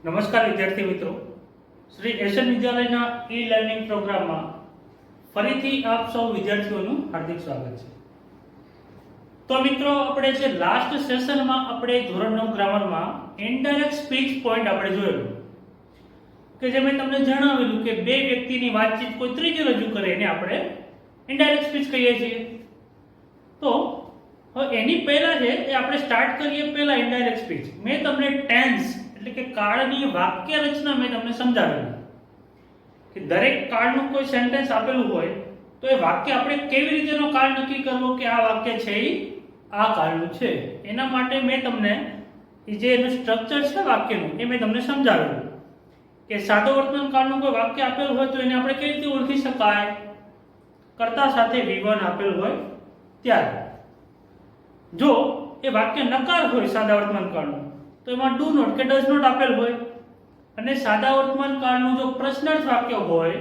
નમસ્કાર વિદ્યાર્થી મિત્રો, શ્રી એશિયન વિદ્યાલયના ઈ લર્નિંગ પ્રોગ્રામમાં ફરીથી આપ સૌ વિદ્યાર્થીઓનું હાર્દિક સ્વાગત છે। તો મિત્રો, આપણે જે લાસ્ટ સેશનમાં આપણે ધોરણ 9 ગ્રામરમાં ઇનડાયરેક્ટ સ્પીચ પોઈન્ટ આપણે જોયેલું કે જે મેં તમને જણાવેલું કે બે વ્યક્તિની વાતચીત કોઈ ત્રીજો રજૂ કરે એને આપણે ઇનડાયરેક્ટ સ્પીચ કહીએ છીએ। તો હવે એની પહેલા છે એ આપણે સ્ટાર્ટ કરીએ પહેલા ઇનડાયરેક્ટ સ્પીચ। મેં તમને ટેન્સ એટલે કે કાળની વાક્ય રચના મેં તમને સમજાવેલી કે દરેક કાળનું કોઈ સેન્ટેન્સ આપેલું હોય તો એ વાક્ય આપણે કેવી રીતેનો કાળ નક્કી કરવો કે આ વાક્ય છે એ આ કાળનું છે। એના માટે મેં તમને જે એનું સ્ટ્રક્ચર છે વાક્યનું એ મેં તમને સમજાવેલું કે સાદો વર્તમાન કાળનું કોઈ વાક્ય આપેલું હોય તો એને આપણે કેવી રીતે ઓળખી શકાય, કર્તા સાથે V1 આપેલું હોય ત્યારે। જો એ વાક્ય નકાર હોય સાદા વર્તમાન કાળનું તો એમાં ડુ નોટ કે ડઝ નોટ આપેલ હોય, અને સાદા વર્તમાન કાળનું જો પ્રશ્નાર્થ વાક્ય હોય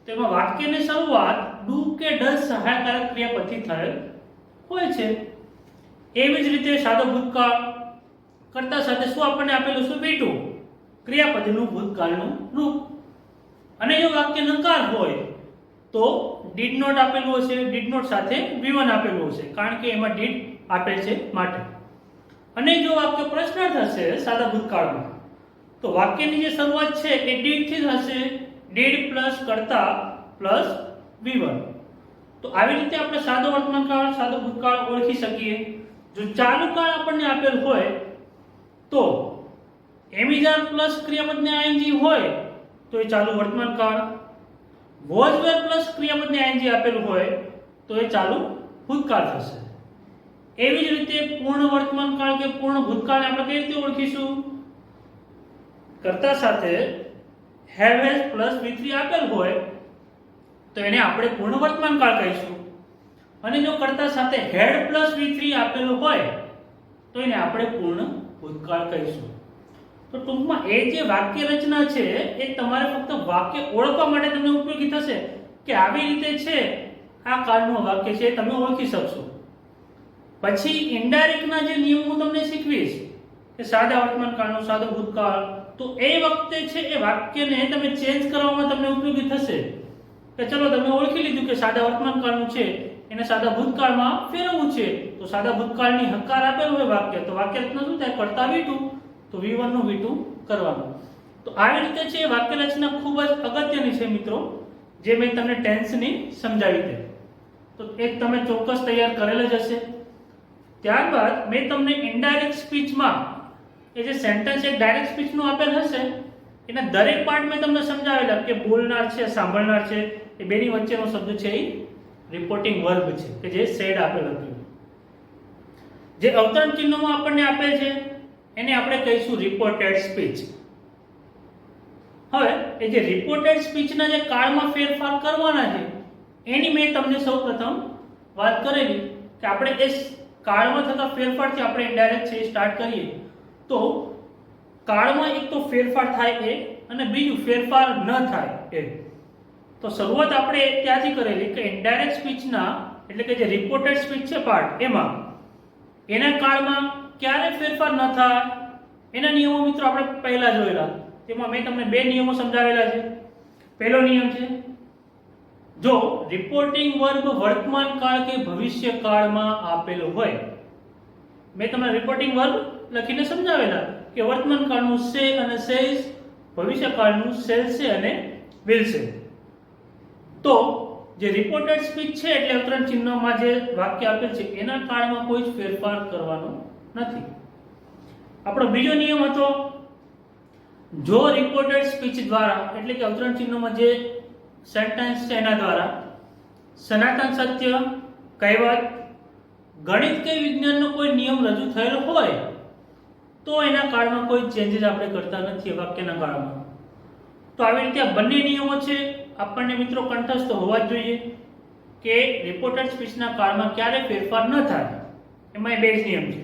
તો એમાં વાક્યની શરૂઆત ડુ કે ડઝ સહાયકારક ક્રિયાપદથી થયેલ હોય છે। એવી જ રીતે સાદો ભૂતકાળ કર્તા સાથે શું આપણને આપેલું છે V2 ક્રિયાપદનું ભૂતકાળનું રૂપ, અને જો વાક્ય નકાર હોય તો ડીડ નોટ આપેલું હશે, ડીડ નોટ સાથે V1 આપેલું હશે કારણ કે એમાં ડીડ આપેલ છે માટે। અને જો વાક્ય પ્રશ્નાર્થ હશે સાદા ભૂતકાળમાં તો વાક્યની જે શરૂઆત છે એ ડીડ થી હશે, ડીડ પ્લસ કર્તા પ્લસ V1। તો આવી રીતે આપણે સાદો વર્તમાન કાળ સાદો ભૂતકાળ ઓળખી શકીએ। જો ચાલુ કાળ આપણને આપેલ હોય તો એમિઝાર પ્લસ ક્રિયાપદને ing હોય તો એ ચાલુ વર્તમાન કાળ, વોઝ વેર પ્લસ ક્રિયાપદને ing આપેલું હોય તો એ ચાલુ ભૂતકાળ થશે। એવી જ રીતે પૂર્ણ વર્તમાન કાળ કે પૂર્ણ ભૂતકાળને આપણે કઈ રીતે ઓળખીશું? કર્તા સાથે હેવ હેઝ પ્લસ V3 આપેલ હોય તો એને આપણે પૂર્ણ વર્તમાન કાળ કહીશું, અને જો કર્તા સાથે હેડ પ્લસ V3 આપેલું હોય તો એને આપણે પૂર્ણ ભૂતકાળ કહીશું। તો ટૂંકમાં એ જે વાક્ય રચના છે એ તમારે ફક્ત વાક્ય ઓળખવા માટે તમને ઉપયોગી થશે કે આવી રીતે છે આ કાળનું વાક્ય છે તમે ઓળખી શકશો। પછી ઇનડાયરેક્ટના જે નિયમો હું તમને શીખવીશ કે સાદા વર્તમાન કાળનો સાદો ભૂતકાળ, તો એ વખતે છે એ વાક્યને તમે ચેન્જ કરવામાં તમને ઉપયોગી થશે કે ચલો તમે ઓળખી લીધું કે સાદા વર્તમાન કાળનું છે એને સાદા ભૂતકાળમાં ફેરવવું છે તો સાદા ભૂતકાળની હકાર આપેલું હોય વાક્ય તો વાક્ય રચના શું થાય? કર્તા V2 તો V1 નું V2 કરવાનું। તો આવી રીતે છે વાક્ય રચના ખૂબ જ અગત્યની છે મિત્રો, જે મેં તમને ટેન્સની સમજાવી દે તો એક તમે ચોક્કસ તૈયાર કરેલ જ હશે। ત્યારબાદ મેં તમને ઇનડાયરેક્ટ સ્પીચમાં એ જે સેન્ટેન્સ એક ડાયરેક્ટ સ્પીચનું આપેલ હશે એના દરેક પાર્ટ મેં તમને સમજાવેલા કે બોલનાર છે સાંભળનાર છે એ બેની વચ્ચેનો શબ્દ છે એ રિપોર્ટિંગ વર્બ છે કે જે સેડ આપેલ હતું। જે અવતરણ ચિહ્નોમાં આપણને આપેલ છે એને આપણે કહીશું રિપોર્ટેડ સ્પીચ। હવે એ જે રિપોર્ટેડ સ્પીચના જે કાળમાં ફેરફાર કરવાના છે એની મેં તમને સૌપ્રથમ વાત કરેલી કે આપણે એ કાળમાં થતા ફેરફારથી આપણે ઇનડાયરેક્ટ છે સ્ટાર્ટ કરીએ તો કાળમાં એક તો ફેરફાર થાય એ અને બીજું ફેરફાર ન થાય એ। તો શરૂઆત આપણે ત્યાંથી કરેલી કે ઇનડાયરેક્ટ સ્પીચના એટલે કે જે રિપોર્ટેડ સ્પીચ છે પાર્ટ એમાં એના કાળમાં ક્યારે ફેરફાર ન થાય એના નિયમો મિત્રો આપણે પહેલા જોયેલા, તેમાં મેં તમને બે નિયમો સમજાવેલા છે। પહેલો નિયમ છે જો રિપોર્ટિંગ વર્બ વર્તમાન કાળ કે ભવિષ્ય કાળમાં આપેલો હોય, મેં તમને રિપોર્ટિંગ વર્બ લખીને સમજાવેલા કે વર્તમાન કાળનું સે અને સેઝ, ભવિષ્ય કાળનું શેલ સે અને વિલ સે। તો જે રિપોર્ટેડ સ્પીચ છે એટલે અવતરણ ચિહ્નમાં જે વાક્ય આપેલ છે એના કાળમાં કોઈ જ ફેરફાર કરવાનો નથી। આપણો બીજો નિયમ હતો જો રિપોર્ટેડ સ્પીચ દ્વારા એટલે કે અવતરણ ચિહ્નોમાં જે સેન્ટેન્સ છે એના દ્વારા સનાતન સત્ય, કહેવત, ગણિત કે વિજ્ઞાનનો કોઈ નિયમ રજૂ થયેલો હોય તો એના કાળમાં કોઈ ચેન્જીસ આપણે કરતા નથી વાક્યના કાળમાં। તો આવી રીતે આ બંને નિયમો છે આપણને મિત્રો કંઠસ્થ હોવા જ જોઈએ કે રિપોર્ટેડ સ્પીચના કાળમાં ક્યારે ફેરફાર ન થાય, એમાં એ બે જ નિયમ છે।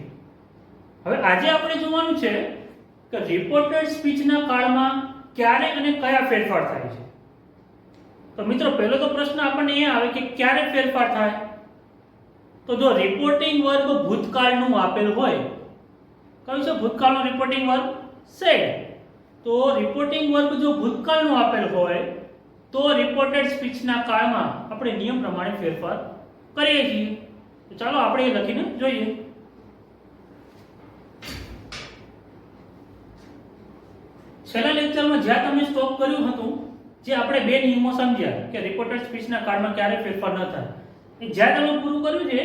હવે આજે આપણે જોવાનું છે કે રિપોર્ટેડ સ્પીચના કાળમાં ક્યારે અને કયા ફેરફાર થાય છે। તો મિત્રો પહેલો તો પ્રશ્ન આપણને એ આવે કે ક્યારે ફેરફાર થાય? તો જો રિપોર્ટિંગ વર્બ ભૂતકાળનું આપેલ હોય, કયું છે ભૂતકાળનું રિપોર્ટિંગ વર્બ? સેડ। તો તો રિપોર્ટિંગ વર્બ જો ભૂતકાળનું આપેલ હોય તો રિપોર્ટેડ સ્પીચના કાળમાં આપણે નિયમ પ્રમાણે ફેરફાર કરીએ છીએ. તો ચાલો આપણે એ લખીને જોઈએ. છેલ્લા લેક્ચરમાં જ્યાં તમે સ્ટોપ કર્યું હતું, જે આપણે બે નિયમો સમજ્યા કે રિપોર્ટેડ સ્પીચના કાળમાં ક્યારે ફેરફાર ન થાય, એ જ્યાં તમે પૂરું કર્યું છે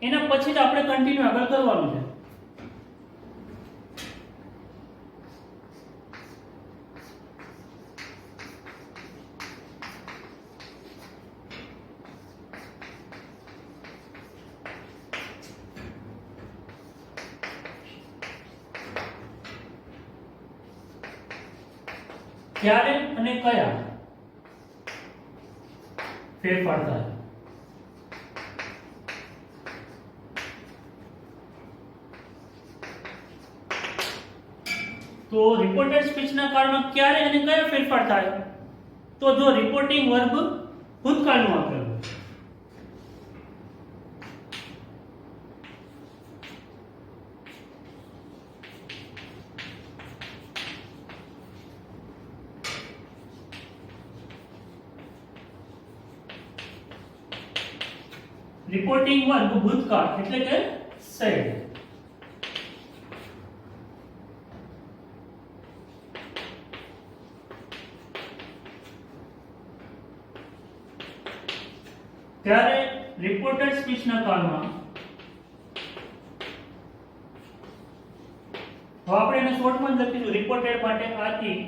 એના પછી જ આપણે કન્ટિન્યુ આગળ કરવાનું છે. ક્યારે અને કયા ફેરફાર થાય? તો રિપોર્ટેડ સ્પીચના કાળમાં ક્યારે અને કયા ફેરફાર થાય? તો જો રિપોર્ટિંગ વર્બ ભૂતકાળનું આપેલું હોય. રિપોર્ટિંગ વર્બ ભૂતકાળ એટલે કે said. ત્યારે રિપોર્ટેડ સ્પીચના કાળમાં હવે આપણે એને શોર્ટમાં જ લખીશું. રિપોર્ટેડ માટે આરઈ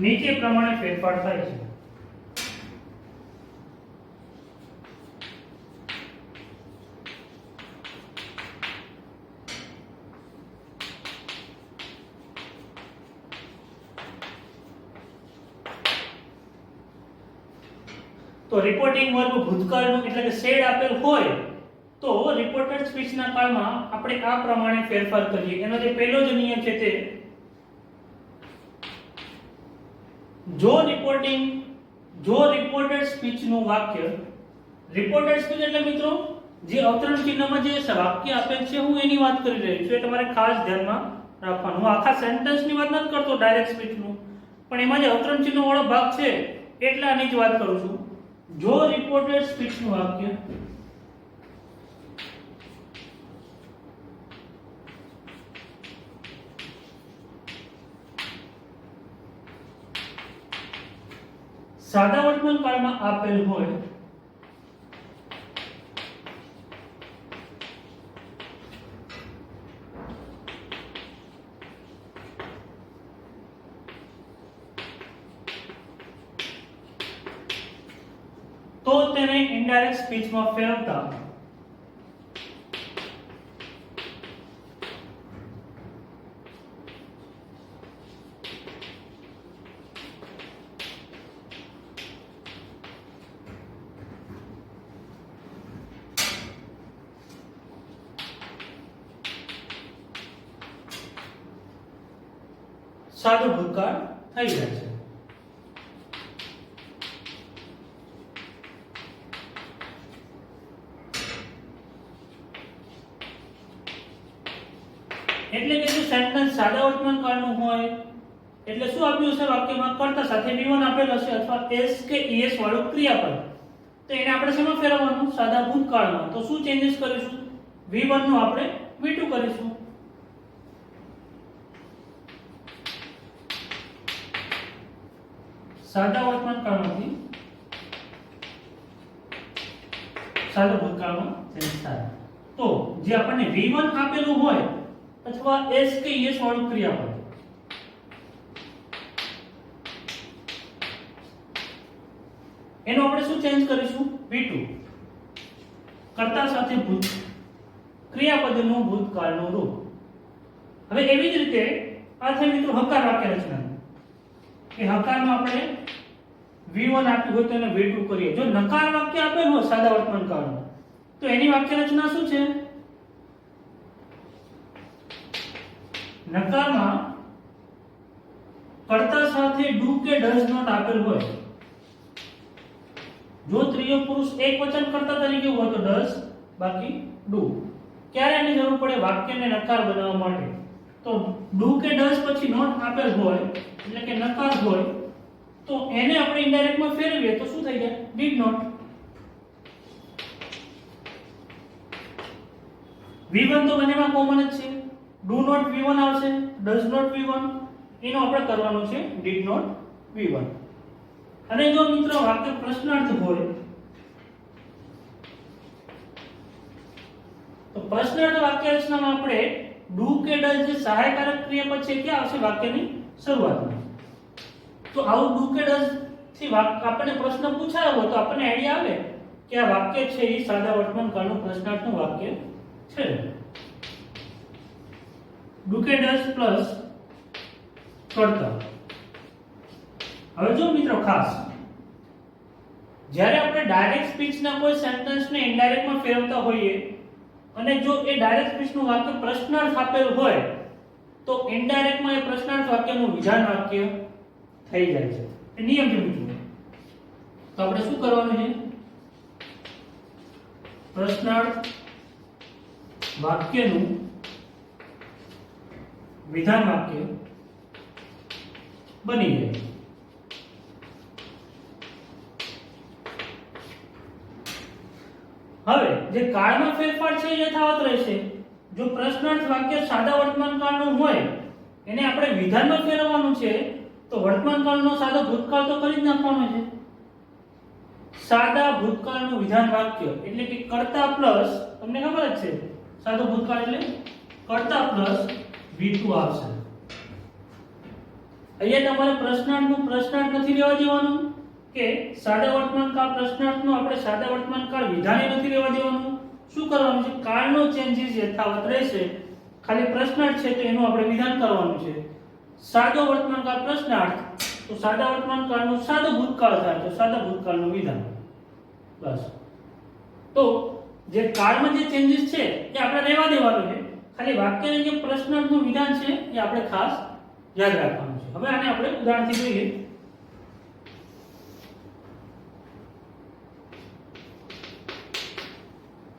નીચે પ્રમાણે ફેરફાર થાય છે. તો રિપોર્ટિંગ વર્બ ભૂતકાળનું એટલે કે સેડ આપેલ હોય તો રિપોર્ટેડ સ્પીચના કાળમાં આપણે આ પ્રમાણે ફેરફાર કરીએ. એનો જે પહેલો જ નિયમ છે તે જો રિપોર્ટેડ સ્પીચનું વાક્ય, રિપોર્ટેડ સ્પીચ એટલે મિત્રો જે અવતરણ ચિહ્નમાં જે વાક્ય આપેલ છે હું એની વાત કરી રહ્યો છું, એ તમારે ખાસ ધ્યાનમાં રાખવાનું. હું આખા સેન્ટેન્સની વાત નથી કરતો ડાયરેક્ટ સ્પીચનું, પણ એમાં જે અવતરણ ચિહ્ન વાળો ભાગ છે એટલે આની જ વાત કરું છું. જો રિપોર્ટેડ સ્પીચનું વાક્ય સાદા વર્તમાન કાળમાં આપેલ હોય તો તેને ઇનડાયરેક્ટ સ્પીચમાં ફેરવતા સાદો ભૂતકાળ થઈ જાય છે. એટલે કે જો સેન્ટેન્સ સાદા વર્તમાન કાળનું હોય એટલે શું આપ્યું છે વાક્યમાં? કર્તા સાથે V1 આપેલ હશે અથવા s કે es વાળું ક્રિયાપદ, તો એને આપણે શેમાં ફેરવવાનું? સાદા ભૂતકાળમાં. તો શું ચેન્જીસ કરીશું? V1 નું આપણે V2 કરીશું. સાદા વર્તમાન કાળમાંથી સાદા ભૂતકાળમાં ચેન્જ થાય. તો જે આપણને V1 આપેલું હોય અથવા s કે es વાળું ક્રિયાપદ, એનો આપણે શું ચેન્જ કરીશું? V2. કર્તા સાથે ક્રિયાપદનું ભૂતકાળનું રૂપ. હવે એવી જ રીતે આ થઈ મિત્રો હકાર વાક્ય રચના. એ હકારમાં આપણે V1 આપ્યું હોય તો એને V2 કરીએ. જો નકાર વાક્ય આપેલ હોય સાદા વર્તમાન કાળમાં તો એની વાક્ય રચના શું છે? નકારમાં કર્તા સાથે ડુ કે ડઝ નોટ આપેલ હોય, જો ત્રીજો પુરુષ એકવચન કર્તા તરીકે હોય તો ડઝ, બાકી ડુ. ક્યારે આની જરૂર પડે? વાક્યને નકાર બનાવવા માટે. તો ડુ કે ડઝ પછી નોટ આપેલ હોય એટલે કે નકાર હોય તો એને આપણે ઇનડાયરેક્ટ માં ફેરવીએ તો શું થઈ જાય? Did not. V1 તો બંનેમાં કોમન જ છે. ડુ નોટ V1 આવશે, ડઝ નોટ V1. એનો આપણે કરવાનું છે ડીડ નોટ V1. અને જો મિત્રો વાક્ય પ્રશ્નાર્થ હોય તો પ્રશ્નાર્થ વાક્ય રચનામાં આપણે ડુ કે ડઝ જે સહાયકારક ક્રિયાપદ છે ક્યાં આવશે? વાક્યની શરૂઆતમાં. તો આવું ડુ કે ડઝ થી આપણને પ્રશ્ન પૂછાયો હોય તો આપણને આઈડિયા આવે કે આ વાક્ય છે એ સાદા વર્તમાન કાળનું પ્રશ્નાર્થનું વાક્ય છે. ડુ કે ડઝ પ્લસ કર્તા. હવે જો મિત્રો ખાસ જ્યારે આપણે ડાયરેક્ટ સ્પીચના કોઈ સેન્ટેન્સને ઇનડાયરેક્ટમાં ફેરવતા હોઈએ અને જો એ ડાયરેક્ટ સ્પીચનું વાક્ય પ્રશ્નાર્થ આપેલ હોય તો ઇનડાયરેક્ટમાં એ પ્રશ્નાર્થ વાક્યનું વિધાન વાક્ય થઈ જાય છે. એ નિયમ છે મિત્રો. તો આપણે શું કરવાનું છે? પ્રશ્નાર્થ વાક્યનું વિધાન વાક્ય બની જાય. હવે જે કાળમાં ફેરફાર છે એ યથાવત રહેશે. જો પ્રશ્નાર્થ વાક્ય સાદા વર્તમાન કાળનું હોય એને આપણે વિધાનમાં ફેરવવાનું છે તો વર્તમાન કાળનો સાદો ભૂતકાળ તો કરી જ નાખવાનો છે. સાદા ભૂતકાળનું વિધાન વાક્ય એટલે કે કર્તા પ્લસ, તમને ખબર જ છે સાદો ભૂતકાળ એટલે કર્તા પ્લસ V2 આવશે. અહીંયા તમારે પ્રશ્નાર્થનું પ્રશ્નાર્થ નથી લેવા દેવાનું કે સાદા વર્તમાન કાળ પ્રશ્નાર્થનું આપણે સાદા વર્તમાન કાળ વિધાને નથી લેવા દેવાનું. શું કરવાનું છે? કાળનો ચેન્જીસ યથાવત રહેશે, ખાલી પ્રશ્નાર્થ છે તો એનું આપણે વિધાન કરવાનું છે. સાદો વર્તમાન કાળ પ્રશ્નાર્થ તો સાદા વર્તમાન કાળનું સાદો ભૂતકાળ થાય તો સાદા ભૂતકાળનું વિધાન. બસ. તો જે કાળમાં જે ચેન્જીસ છે એ આપણે રહેવા દેવાનું છે, ખાલી વાક્યનું જે પ્રશ્નાર્થનું વિધાન છે એ આપણે ખાસ યાદ રાખવાનું છે. હવે આને આપણે ઉદાહરણથી જોઈએ.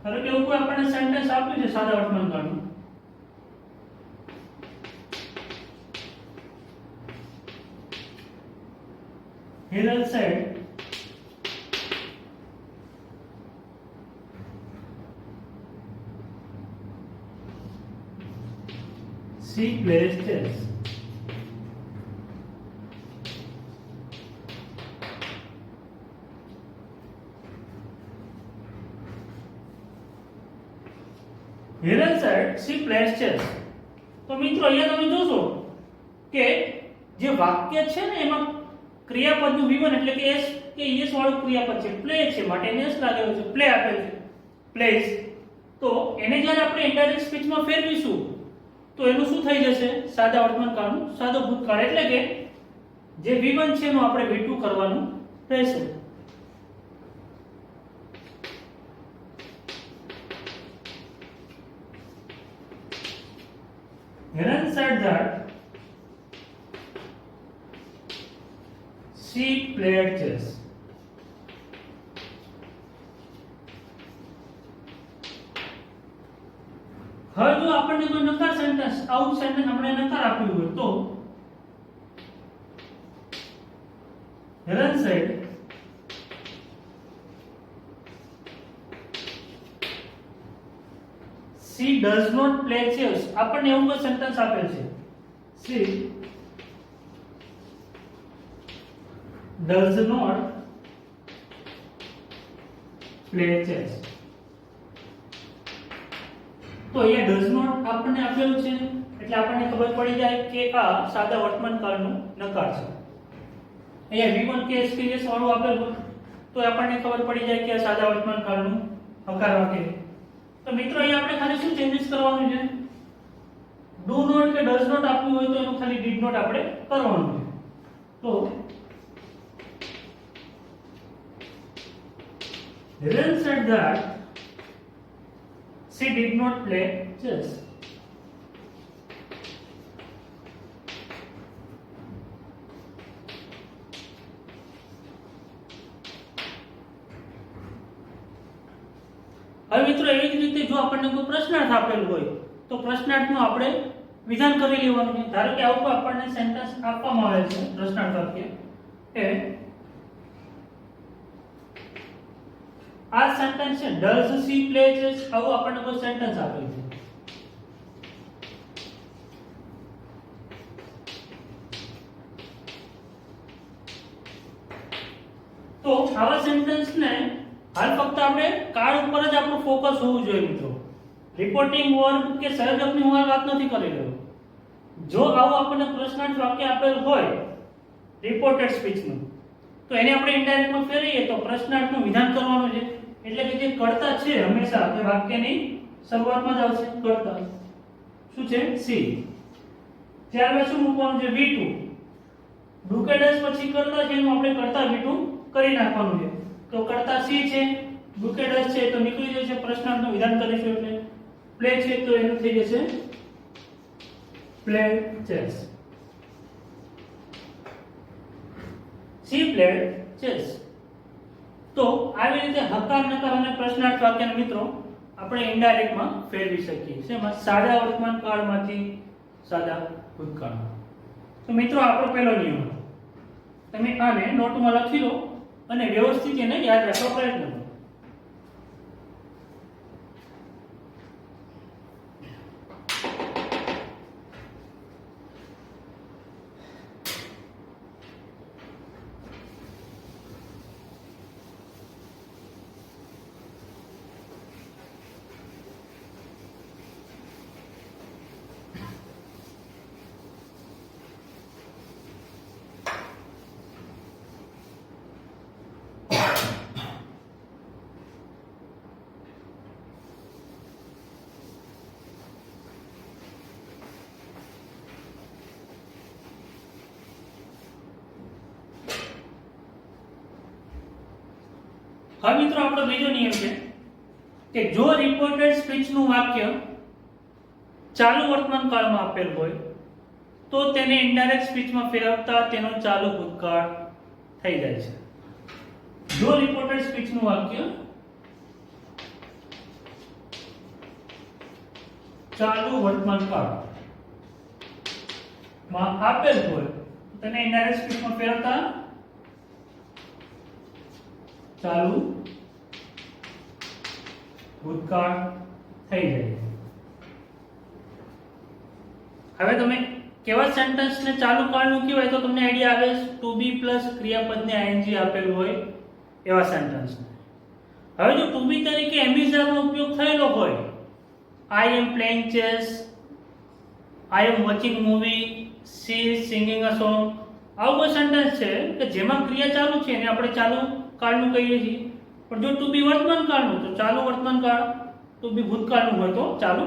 ધારો કે એવું કોઈ આપણને સેન્ટેન્સ આપ્યું છે સાદા વર્તમાન કાળનું. Hiral said she plays chess. Hiral said she plays chess. તો મિત્રો અહીંયા તમે જોશો કે જે વાક્ય છે ને એમાં ક્રિયાપદનું V1 એટલે કે s કે es વાળું ક્રિયાપદ છે, પ્લે છે માટે એને s લાગેલો છે, પ્લે આપેલ છે, પ્લેસ. તો એને જ્યારે આપણે ઇનડાયરેક્ટ સ્પીચમાં ફેરવીશું તો એનું શું થઈ જશે? સાદા વર્તમાન કાળનું સાદો ભૂતકાળ એટલે કે જે V1 છે એનું આપણે V2 કરવાનું રહેશે. Helen said that she played chess. હવે જો આપણને કોઈ નકાર સેન્ટેન્સ આઉટ સેન્ટેન્સ આપણે નકાર આપ્યું હોય તો Helen said she does not play chess. આપણને એવું કોઈ સેન્ટેન્સ આપેલ છે she does not play chess. તો એ does not આપણને આપેલું છે એટલે આપણને ખબર પડી જાય કે આ સાદા વર્તમાન કાળનું નકાર છે. અહીંયા V1 કે SKS વાળું આપેલું તો આપણને ખબર પડી જાય કે આ સાદા વર્તમાન કાળનું હકાર વાક્ય. તો મિત્રો અહીંયા આપણે ખાલી શું ચેન્જીસ કરવાનું છે? ડુ નોટ કે ડઝ નોટ આપ્યું હોય તો એનું ખાલી ડીડ નોટ આપણે કરવાનું છે. તો Helen said that she did not play chess. હવે મિત્રો એવી જ રીતે જો આપણને કોઈ પ્રશ્નાર્થ આપેલ હોય તો પ્રશ્નાર્થનું આપણે વિધાન કરી લેવાનું છે. ધારો કે આવું આપણને સેન્ટેન્સ આપવામાં આવેલ છે પ્રશ્નાર્થ વાક્ય એ આ સેન્ટેન્સ છે ડઝ સી પ્લે ચેસ, આવું આપણને કોઈ સેન્ટેન્સ આપેલ છે. તો આવા સેન્ટેન્સ ને હાલ ફક્ત આપણે કાર્ડ ઉપર જ આપણું ફોકસ હોવું જોઈએ મિત્રો. રિપોર્ટિંગ વર્બ કે સંયોજકની હું વાત નથી કરી રહ્યો. જો આવું આપણને પ્રશ્નાર્થ વાક્ય આપેલ હોય રિપોર્ટેડ સ્પીચનું તો એને આપણે ઇનડાયરેક્ટમાં ફેરવીએ તો પ્રશ્નાર્થનું વિધાન કરવાનું છે. એટલે કે જે કર્તા છે હંમેશા તે વાક્યની શરૂઆતમાં જ આવશે. કર્તા શું છે? સી. ત્યારબાદ શું મૂકવાનું છે? V2. ડુકેડસ પછી કર્તા છે એનું આપણે કર્તા V2 કરી નાખવાનું છે. તો કર્તા સી છે, ડુકેડસ છે તો નીકળી જશે, પ્રશ્નાર્થનું વિધાન કરીશું એટલે પ્લે છે તો એનું થઈ જશે play chess. C played chess. તો આવી રીતે હકાર નકાર અને પ્રશ્નાર્થ વાક્યને મિત્રો આપણે ઇનડાયરેક્ટમાં ફેરવી શકીએ છીએ. એમાં સાદા વર્તમાન કાળમાંથી સાદા ભૂતકાળમાં. તો મિત્રો આપણો પહેલો નિયમ હતો. તમે આને નોટમાં લખી લો અને વ્યવસ્થિત એને યાદ રાખવા પ્રયત્ન કરો. હવે મિત્રો આપણો બીજો નિયમ છે કે જો રિપોર્ટેડ સ્પીચનું વાક્ય ચાલુ વર્તમાન કાળમાં આપેલ હોય તો તેને ઇનડાયરેક્ટ સ્પીચમાં ફેરવતા તેનો ચાલુ ભૂતકાળ થઈ જાય છે. જો રિપોર્ટેડ સ્પીચનું વાક્ય ચાલુ વર્તમાન કાળમાં આપેલ હોય તો તેને ઇનડાયરેક્ટ સ્પીચમાં ફેરવતા ચાલુ ભૂતકાળ થઈ જાય. હવે તમે કેવા સેન્ટેન્સ ને ચાલુ કાળનું કહેવાય તો તમને આઈડિયા આવે ટુ બી પ્લસ ક્રિયાપદને આઈએનજી આપેલું હોય એવા સેન્ટેન્સ. હવે જો ટુ બી તરીકે એમિઝાનો ઉપયોગ થયેલો હોય I am playing chess, I am watching movie, she is singing a song, આવું કોઈ સેન્ટેન્સ છે કે જેમાં ક્રિયા ચાલુ છે એને આપણે ચાલુ કાળનું કહીએ છીએ. પણ જો ટુ બી વર્તમાન કાળનું તો ચાલુ વર્તમાન કાળ, ટુ બી ભૂતકાળનું હોય તો ચાલુ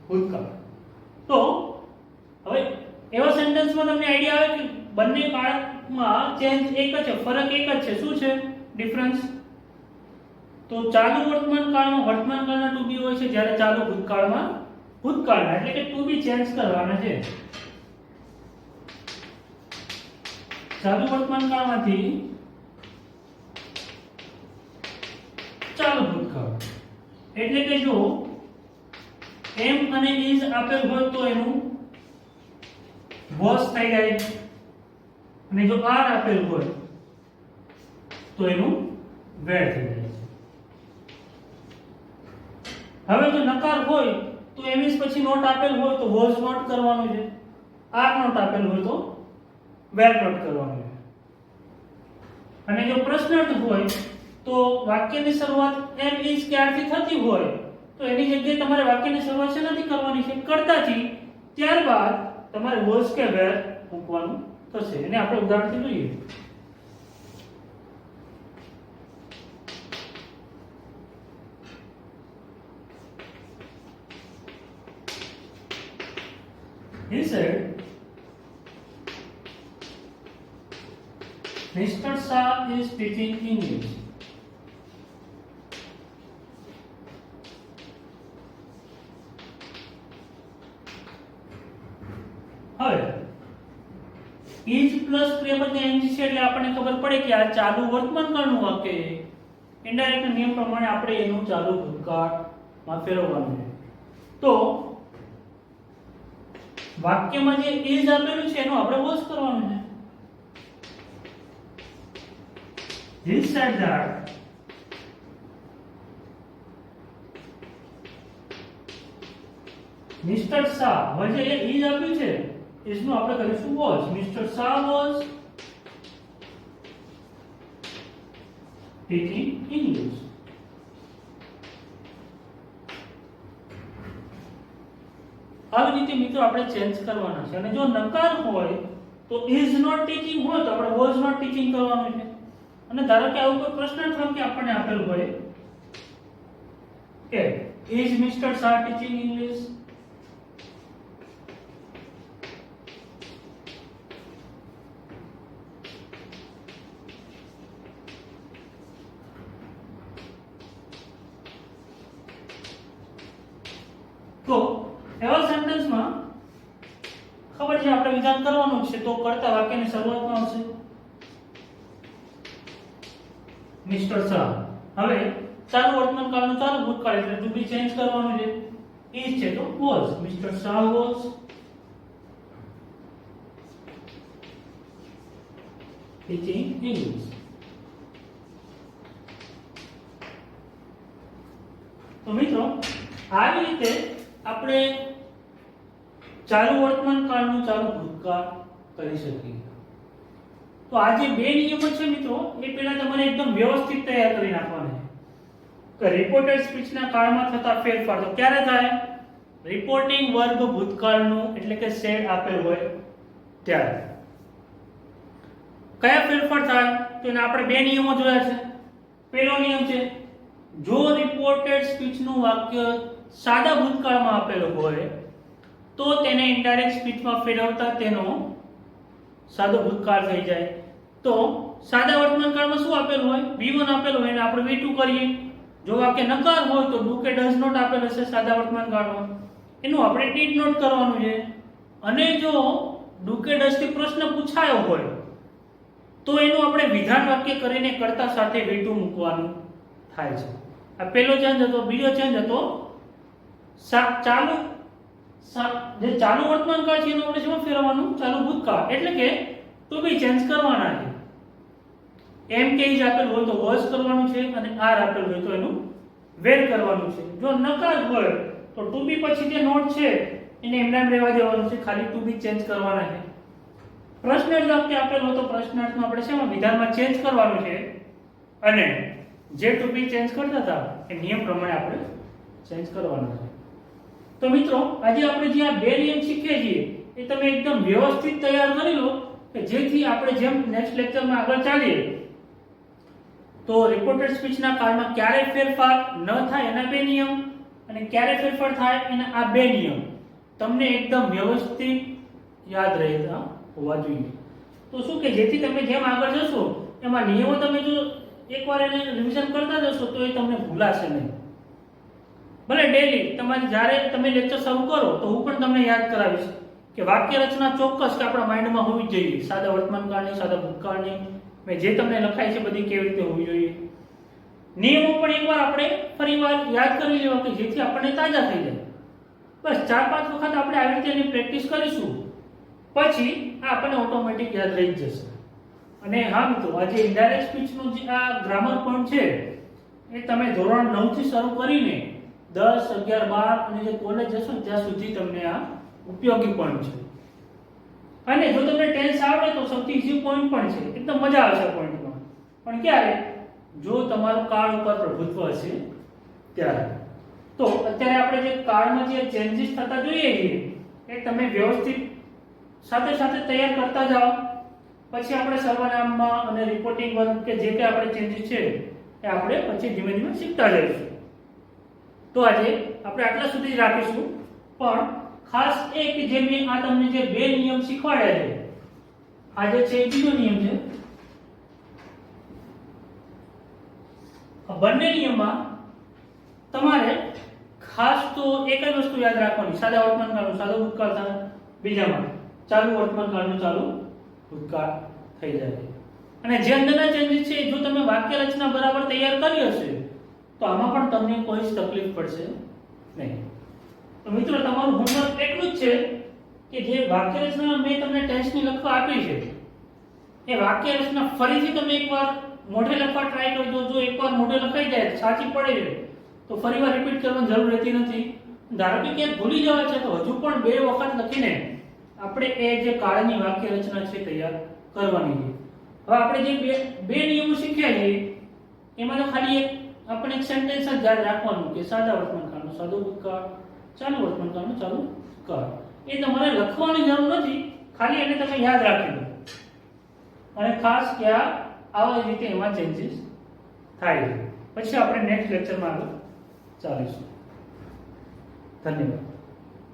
ભૂતકાળ. તો હવે એવા સેન્ટેન્સમાં તમને આઈડિયા આવે કે બંને કાળમાં ચેન્જ એક જ છે, ફરક એક જ છે. શું છે ડિફરન્સ? તો ચાલુ વર્તમાન કાળમાં વર્તમાન કાળના ટુ બી હોય છે, જ્યારે ચાલુ ભૂતકાળમાં ભૂતકાળના એટલે કે ટુ બી ચેન્જ કરવાના છે. ચાલુ વર્તમાન કાળમાંથી ચાલુ ભૂતકાળ એટલે કે જો એમ અને ઇઝ આપેલ હોય તો એનું વોઝ થઈ જાય અને જો આર આપેલ હોય તો એનું વેર થઈ જાય છે. હવે જો નકાર હોય તો એમ ઇઝ પછી નોટ આપેલ હોય તો વોઝ નોટ કરવાનું છે, આર નોટ આપેલ હોય તો વેર નોટ કરવાનું છે. અને જો પ્રશ્નાર્થ હોય તો વાક્યની શરૂઆત એમ ઇઝ ક્યારથી થતી હોય તો એની જગ્યાએ તમારે વાક્યની શરૂઆત શેનાથી કરવાની છે? કર્તાથી. ત્યારબાદ તમારે વોઝ કે વેર મૂકવાનું થશે. એને આપણે ઉદાહરણથી જોઈએ. He said, Mr. Shah is teaching English. હવે ઇઝ પ્લસ ક્રિયાપદ એનજી છે એટલે આપણને ખબર પડે કે આ ચાલુ વર્તમાન કાળનું વાક્ય છે. ઇનડાયરેક્ટ નિયમ પ્રમાણે આપણે એનું ચાલુ ભૂતકાળ માં ફેરવવાનું છે. તો વાક્યમાં જે is આપેલું છે એનું આપણે વોચ કરવાનું છે. He said that Mr. Shah, હવે જે is આપ્યું છે is નું આપણે કરીશું was. Mr. Shah was teaching English. આવી રીતે મિત્રો આપણે ચેન્જ કરવાના છે. અને જો નકાર હોય તો is not teaching હોય તો આપણે was not teaching કરવાનું છે. અને ધારો કે આવું કોઈ પ્રશ્નાર્થ વાક્ય આપણને આપેલું હોય કે is Mr. Shah teaching English, તો એવા સેન્ટેન્સમાં ખબર છે આપણે વિધાન કરવાનું છે. તો કરતા વાક્યની શરૂઆતમાં આવશે મિસ્ટર શાહ. હવે ચાલુ વર્તમાન કાળનું ચાલુ ભૂતકાળ એટલે ટુ બી ચેન્જ કરવાનું છે. is છે તો was. Mister Shah was teaching English. તો મિત્રો આવી રીતે આપણે ચાલુ વર્તમાન કાળનું ચાલુ ભૂતકાળ કરી શકીએ. તો આ જે બે નિયમો છે મિત્રો એ પહેલા તમારે એકદમ વ્યવસ્થિત તૈયાર કરી નાખવાના છે. કે રિપોર્ટેડ સ્પીચના કાળમાં થતા ફેરફાર તો ક્યારે થાય? રિપોર્ટિંગ વર્ગ ભૂતકાળનું એટલે કે સેડ આપેલ હોય ત્યારે. કયા ફેરફાર થાય તો એને આપણે બે નિયમો જોયા છે. પહેલો નિયમ છે જો રિપોર્ટેડ સ્પીચનું વાક્ય સાદા ભૂતકાળમાં આપેલું હોય તો તેને ઇનડાયરેક્ટ સ્પીચમાં ફેરવતા તેનો સાદો ભૂતકાળ થઈ જાય. તો સાદા વર્તમાન કાળમાં શું આપેલું હોય? V1 આપેલું હોય અને આપણે V2 કરીએ. જો વાક્ય નકાર હોય તો ડુ કે ડઝ નોટ આપેલ હશે સાદા વર્તમાન કાળમાં, એનું આપણે ડીડ નોટ કરવાનું છે. અને જો ડુ કે ડઝ થી પ્રશ્ન પૂછાયો હોય તો એનું આપણે વિધાન વાક્ય કરીને કર્તા સાથે V2 મૂકવાનું થાય છે. આ પહેલો ચેન્જ હતો. બીજો ચેન્જ હતો ચાલુ જે ચાલુ વર્તમાન કાળ છે એનું આપણે શું ફેરવવાનું? ચાલુ ભૂતકાળ એટલે કે ટુ બી ચેન્જ કરવાના છે. એમ કે is આપેલ હોય તો was કરવાનું છે અને આર આપેલ હોય તો એનું વેર કરવાનું છે. જો નકાર હોય તો ટુ બી પછી જે નોટ છે એને એમને એમ રહેવા દેવાનું છે, ખાલી ટુ બી ચેન્જ કરવાના છે. પ્રશ્નાર્થ વાક્ય આપેલ હોય તો પ્રશ્નાર્થમાં આપણે શેમાં વિધાનમાં ચેન્જ કરવાનું છે અને જે ટુ બી ચેન્જ કરતા હતા એ નિયમ પ્રમાણે આપણે ચેન્જ કરવાના છે. તો મિત્રો આજે આપણે જે આ બે નિયમ શીખીએ છીએ એ તમે એકદમ વ્યવસ્થિત તૈયાર કરી લો કે જેથી આપણે જેમ નેક્સ્ટ લેક્ચરમાં આગળ ચાલીએ તો રિપોર્ટેડ સ્પીચના કાળમાં ક્યારે ફેરફાર ન થાય એના બે નિયમ અને ક્યારે ફેરફાર થાય એના આ બે નિયમ તમને એકદમ વ્યવસ્થિત યાદ રહેતા હોવા જોઈએ. તો શું કે જેથી તમે જેમ આગળ જશો એમાં નિયમો તમે જો એકવાર એને રિવિઝન કરતા જશો તો એ તમને ભૂલાશે નહીં. ભલે ડેલી તમારી જ્યારે તમે લેક્ચર શરૂ કરો તો હું પણ તમને યાદ કરાવીશ કે વાક્ય રચના ચોક્કસ કે આપણા માઇન્ડમાં હોવી જોઈએ. સાદા વર્તમાન કાળની, સાદા ભૂતકાળની, મેં જે તમને લખાય છે બધી કેવી રીતે હોવી જોઈએ. નિયમો પણ એકવાર આપણે ફરીવાર યાદ કરી લેવા કે જેથી આપણને તાજા થઈ જાય. બસ 4-5 વખત આપણે આવી રીતે એની પ્રેક્ટિસ કરીશું પછી આ આપણને ઓટોમેટિક યાદ રહી જશે. અને હા મિત્રો આજે ઇનડાયરેક્ટ સ્પીચનું જે આ ગ્રામર પોઈન્ટ છે એ તમે ધોરણ 9 થી શરૂ કરીને 10, 11, 12 અને જે કોલેજ જશો ત્યાં સુધી તમને આ ઉપયોગી પોઈન્ટ છે. અને જો તમને ટેન્સ આવડે તો સૌથી ઈઝી પોઈન્ટ પણ છે. એકદમ મજા આવશે પોઈન્ટમાં. પણ ક્યારે? જો તમારું કાળ ઉપર પ્રભુત્વ હશે ત્યારે. તો અત્યારે આપણે જે કાળમાં જે ચેન્જીસ થતા જોઈએ છીએ એ તમે વ્યવસ્થિત સાથે સાથે તૈયાર કરતા જાઓ. પછી આપણે સર્વનામમાં અને રિપોર્ટિંગ વર્ક કે જે કે આપણે ચેન્જીસ છે એ આપણે પછી ધીમે ધીમે શીખતા જઈશું. તો આજે આપણે આટલા સુધી જ રાખીશું. પણ ખાસ એ કે જે મેં આ તમને જે બે નિયમ શીખવાડ્યા છે આ જે છે બીજો નિયમ છે. આ બંને નિયમમાં તમારે ખાસ તો એક જ વસ્તુ યાદ રાખવાની, સાદા વર્તમાન કાળનું સાદો ભૂતકાળ થાય, બીજામાં ચાલુ વર્તમાન કાળનું ચાલુ ભૂતકાળ થઈ જાય. અને જે અંદરના ચેન્જીસ છે જો તમે વાક્ય રચના બરાબર તૈયાર કરી હશે તો આમાં પણ તમને કોઈ જ તકલીફ પડશે નહીં. તો મિત્રો તમારું હોમવર્ક એટલું જ છે કે જે વાક્ય રચના મેં તમને ટેસ્ટની લખવા આપી છે એ વાક્ય રચના ફરીથી તમે એકવાર મોઢે લખવા ટ્રાય કરજો. જો એકવાર મોઢે લખાઈ જાય સાચી પડે છે તો ફરીવાર રિપીટ કરવાની જરૂર રહેતી નથી. ધારો કે ક્યાંક ભૂલી જવા છે તો હજુ પણ 2 વખત લખીને આપણે એ જે કાળની વાક્ય રચના છે તૈયાર કરવાની છે. હવે આપણે જે બે નિયમો શીખ્યા છે એમાં તો ખાલી એક આપણે એક સેન્ટેન્સ જ યાદ રાખવાનું કે સાદા વર્તમાન કાળનો સાદો ભૂતકાળ, ચાલુ વર્તમાન કાળનો ચાલુ કાળ. એ તમારે લખવાની જરૂર નથી, ખાલી એને તમે યાદ રાખી લો. અને ખાસ કે આવા રીતે એમાં ચેન્જીસ થાય છે. પછી આપણે નેક્સ્ટ લેક્ચરમાં આગળ ચાલીશું. ધન્યવાદ.